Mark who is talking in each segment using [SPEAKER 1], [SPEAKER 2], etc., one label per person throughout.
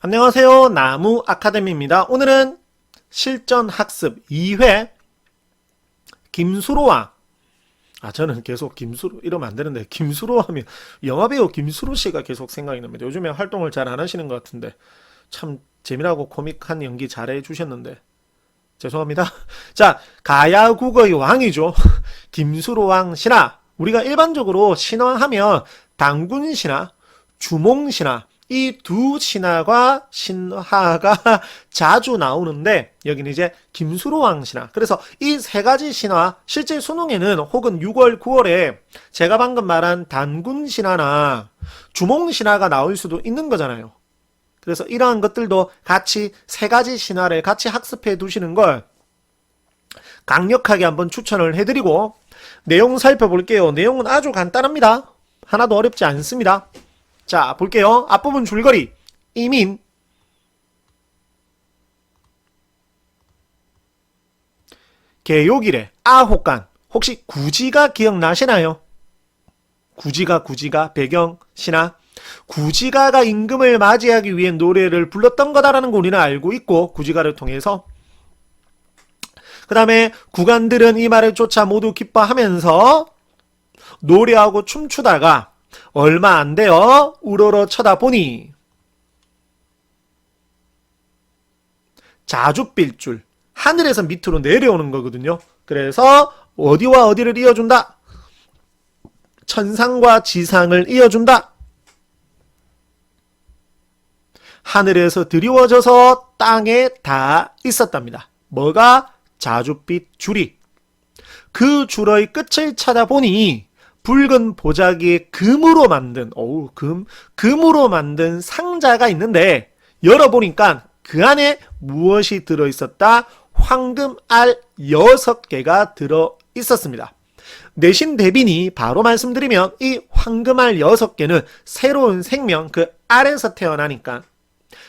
[SPEAKER 1] 안녕하세요. 나무 아카데미입니다. 오늘은 실전 학습 2회 김수로왕. 저는 계속 김수로 이러면 안 되는데 김수로 하면 영화배우 김수로 씨가 계속 생각이 납니다. 요즘에 활동을 잘 안 하시는 것 같은데 참 재미나고 코믹한 연기 잘해 주셨는데 죄송합니다. 자, 가야국어의 왕이죠. 김수로왕 신화. 우리가 일반적으로 신화하면 당군 신화, 주몽 신화 이 두 신화가 자주 나오는데 여기는 이제 김수로왕 신화. 그래서 이 세 가지 신화 실제 수능에는 혹은 6월, 9월에 제가 방금 말한 단군 신화나 주몽 신화가 나올 수도 있는 거잖아요. 그래서 이러한 것들도 같이 세 가지 신화를 같이 학습해 두시는 걸 강력하게 한번 추천을 해드리고 내용 살펴볼게요. 내용은 아주 간단합니다. 하나도 어렵지 않습니다. 자, 볼게요. 앞부분 줄거리. 이민. 개요기래. 아호간. 혹시 구지가 기억나시나요? 구지가 배경, 신화. 구지가가 임금을 맞이하기 위해 노래를 불렀던 거다라는 거 우리는 알고 있고, 구지가를 통해서. 그 다음에 구간들은 이 말을 쫓아 모두 기뻐하면서 노래하고 춤추다가 얼마 안 돼요. 우러러 쳐다보니 자줏빛줄. 하늘에서 밑으로 내려오는 거거든요. 그래서 어디와 어디를 이어준다? 천상과 지상을 이어준다. 하늘에서 드리워져서 땅에 다 있었답니다. 뭐가? 자줏빛 줄이. 그 줄의 끝을 찾아보니 붉은 보자기에 금으로 만든 상자가 있는데 열어보니까 그 안에 무엇이 들어있었다? 황금알 6개가 들어있었습니다. 내신 대비니 바로 말씀드리면 이 황금알 6개는 새로운 생명, 그 알에서 태어나니까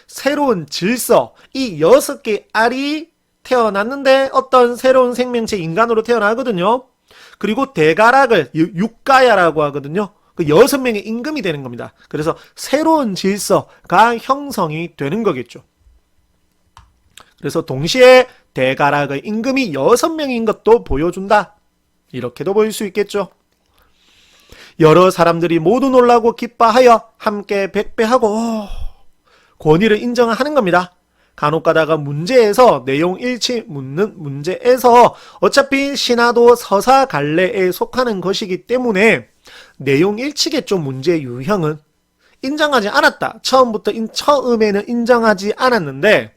[SPEAKER 1] 새로운 질서, 이 6개의 알이 태어났는데 어떤 새로운 생명체 인간으로 태어나거든요. 그리고 대가락을 육가야라고 하거든요. 그 6명의 임금이 되는 겁니다. 그래서 새로운 질서가 형성이 되는 거겠죠. 그래서 동시에 대가락의 임금이 6명인 것도 보여준다. 이렇게도 보일 수 있겠죠. 여러 사람들이 모두 놀라고 기뻐하여 함께 백배하고 권위를 인정하는 겁니다. 간혹 가다가 문제에서 내용 일치 묻는 문제에서 어차피 신화도 서사갈래에 속하는 것이기 때문에 내용 일치겠죠. 문제 유형은 인정하지 않았다. 처음에는 인정하지 않았는데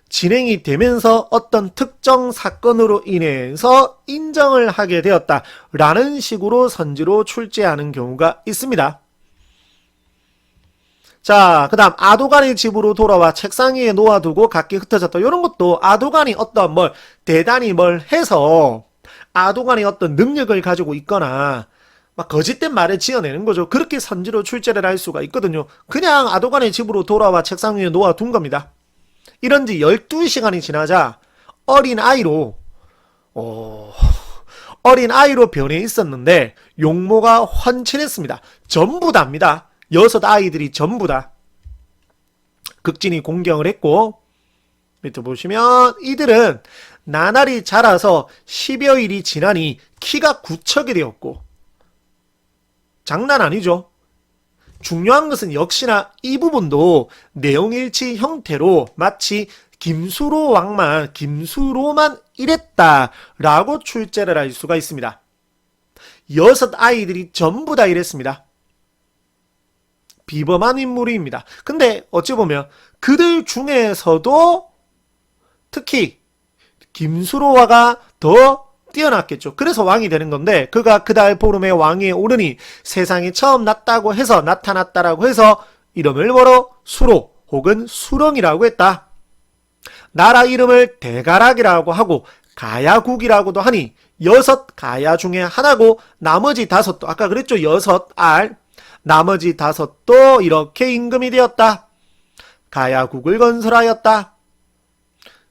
[SPEAKER 1] 진행이 되면서 어떤 특정 사건으로 인해서 인정을 하게 되었다라는 식으로 선지로 출제하는 경우가 있습니다. 자, 그 다음 아도간의 집으로 돌아와 책상 위에 놓아두고 각기 흩어졌다. 이런 것도 아도간이 어떤 대단히 해서 아도간이 어떤 능력을 가지고 있거나 막 거짓된 말을 지어내는 거죠. 그렇게 선지로 출제를 할 수가 있거든요. 그냥 아도간의 집으로 돌아와 책상 위에 놓아둔 겁니다. 이런 지 12시간이 지나자 어린아이로 변해 있었는데 용모가 헌칠했습니다. 전부 다입니다. 6아이들이 전부 다 극진히 공경을 했고 밑에 보시면 이들은 나날이 자라서 10여일이 지나니 키가 9척이 되었고 장난 아니죠. 중요한 것은 역시나 이 부분도 내용일치 형태로 마치 김수로만 이랬다라고 출제를 할 수가 있습니다. 6아이들이 전부 다 이랬습니다. 비범한 인물입니다. 근데 어찌 보면 그들 중에서도 특히 김수로와가 더 뛰어났겠죠. 그래서 왕이 되는 건데 그가 그달 보름에 왕위에 오르니 세상에 처음 나타났다라고 해서 이름을 뭐로? 수로 혹은 수렁이라고 했다. 나라 이름을 대가락이라고 하고 가야국이라고도 하니 6가야 중에 하나고 나머지 5도 아까 그랬죠. 6알 나머지 5도 이렇게 임금이 되었다. 가야국을 건설하였다.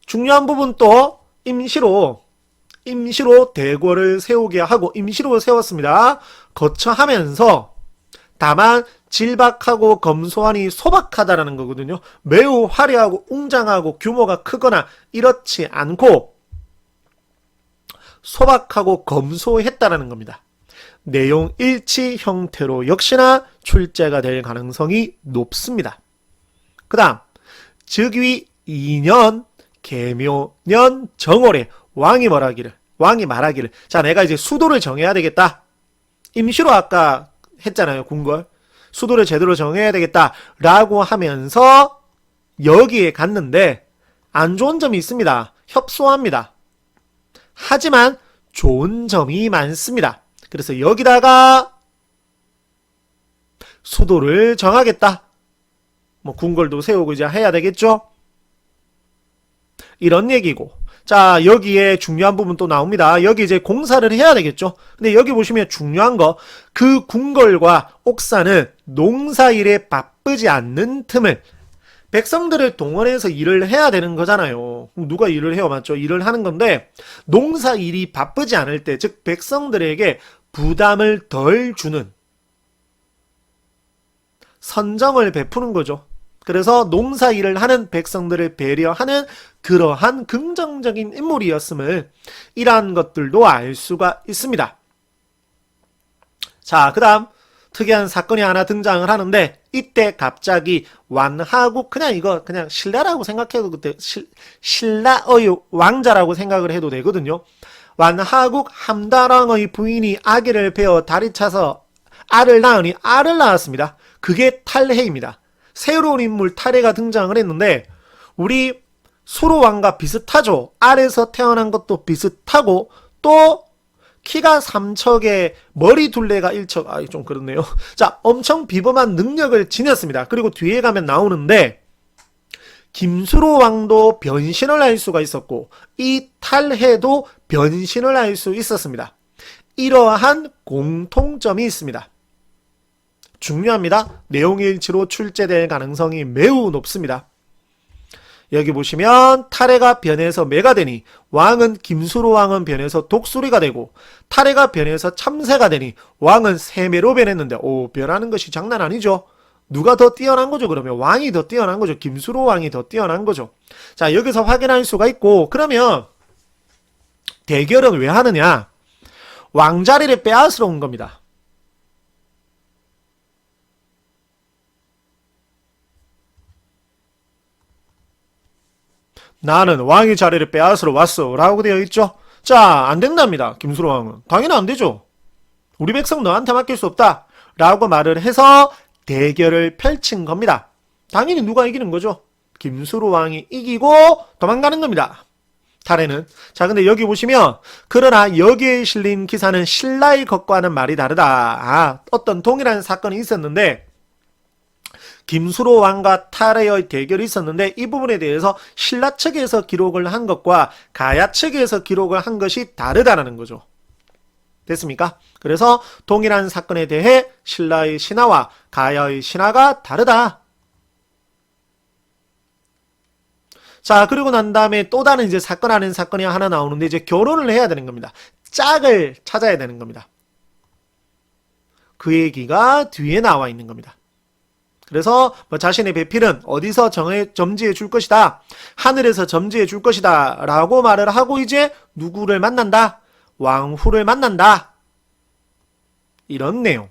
[SPEAKER 1] 중요한 부분 또 임시로 대궐을 세우게 하고 임시로 세웠습니다. 거처하면서 다만 질박하고 검소하니 소박하다라는 거거든요. 매우 화려하고 웅장하고 규모가 크거나 이렇지 않고 소박하고 검소했다라는 겁니다. 내용 일치 형태로 역시나 출제가 될 가능성이 높습니다. 그 다음 즉위 2년 계묘년 정월에 왕이 말하기를 자 내가 이제 수도를 정해야 되겠다. 임시로 아까 했잖아요. 궁궐 수도를 제대로 정해야 되겠다 라고 하면서 여기에 갔는데 안 좋은 점이 있습니다. 협소합니다. 하지만 좋은 점이 많습니다. 그래서 여기다가 수도를 정하겠다. 뭐 궁궐도 세우고 이제 해야 되겠죠? 이런 얘기고. 자, 여기에 중요한 부분 또 나옵니다. 여기 이제 공사를 해야 되겠죠? 근데 여기 보시면 중요한 거, 그 궁궐과 옥사는 농사일에 바쁘지 않는 틈을 백성들을 동원해서 일을 해야 되는 거잖아요. 누가 일을 해요? 맞죠? 일을 하는 건데 농사일이 바쁘지 않을 때, 즉 백성들에게 부담을 덜 주는 선정을 베푸는 거죠. 그래서 농사일을 하는 백성들을 배려하는 그러한 긍정적인 인물이었음을 이러한 것들도 알 수가 있습니다. 자, 그 다음 특이한 사건이 하나 등장을 하는데 이때 갑자기 완하국 그냥 이거 그냥 신라라고 생각해도 그때 신라의 왕자라고 생각을 해도 되거든요. 완하국 함다랑의 부인이 아기를 베어 다리 차서 알을 낳으니 알을 낳았습니다. 그게 탈해입니다. 새로운 인물 탈해가 등장을 했는데 우리 수로왕과 비슷하죠. 알에서 태어난 것도 비슷하고 또 키가 3척에 머리 둘레가 1척 좀 그렇네요. 자, 엄청 비범한 능력을 지녔습니다. 그리고 뒤에 가면 나오는데 김수로왕도 변신을 할 수가 있었고 이 탈해도 변신을 할 수 있었습니다. 이러한 공통점이 있습니다. 중요합니다. 내용일치로 출제될 가능성이 매우 높습니다. 여기 보시면 탈해가 변해서 매가 되니 왕은 김수로왕은 변해서 독수리가 되고 탈해가 변해서 참새가 되니 왕은 새매로 변했는데 변하는 것이 장난 아니죠. 누가 더 뛰어난 거죠? 그러면 왕이 더 뛰어난 거죠. 김수로왕이 더 뛰어난 거죠. 자, 여기서 확인할 수가 있고 그러면 대결은 왜 하느냐? 왕자리를 빼앗으러 온 겁니다. 나는 왕의 자리를 빼앗으러 왔어 라고 되어 있죠. 자, 안 된답니다. 김수로왕은. 당연히 안 되죠. 우리 백성 너한테 맡길 수 없다 라고 말을 해서 대결을 펼친 겁니다. 당연히 누가 이기는 거죠? 김수로왕이 이기고 도망가는 겁니다. 탈해는. 자, 근데 여기 보시면 그러나 여기에 실린 기사는 신라의 것과는 말이 다르다. 어떤 동일한 사건이 있었는데 김수로왕과 탈해의 대결이 있었는데 이 부분에 대해서 신라 측에서 기록을 한 것과 가야 측에서 기록을 한 것이 다르다는 거죠. 됐습니까? 그래서 동일한 사건에 대해 신라의 신하와 가야의 신하가 다르다. 자, 그리고 난 다음에 또 다른 이제 사건 아닌 사건이 하나 나오는데 이제 결혼을 해야 되는 겁니다. 짝을 찾아야 되는 겁니다. 그 얘기가 뒤에 나와 있는 겁니다. 그래서 자신의 배필은 어디서 점지해 줄 것이다. 하늘에서 점지해 줄 것이다. 라고 말을 하고 이제 누구를 만난다? 왕후를 만난다. 이런 내용.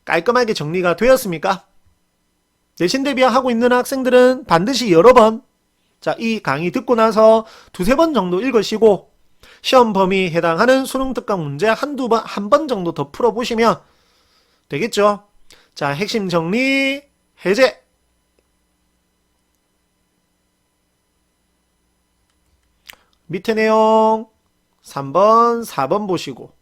[SPEAKER 1] 깔끔하게 정리가 되었습니까? 내신 대비하고 있는 학생들은 반드시 여러 번, 자, 이 강의 듣고 나서 두세 번 정도 읽으시고 시험 범위에 해당하는 수능 특강 문제 한 번 정도 더 풀어보시면 되겠죠? 자, 핵심 정리, 해제. 밑에 내용 3번, 4번 보시고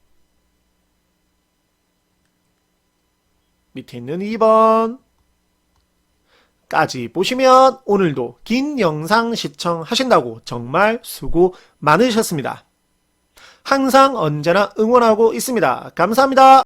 [SPEAKER 1] 밑에 있는 2번 까지 보시면 오늘도 긴 영상 시청하신다고 정말 수고 많으셨습니다. 항상 언제나 응원하고 있습니다. 감사합니다.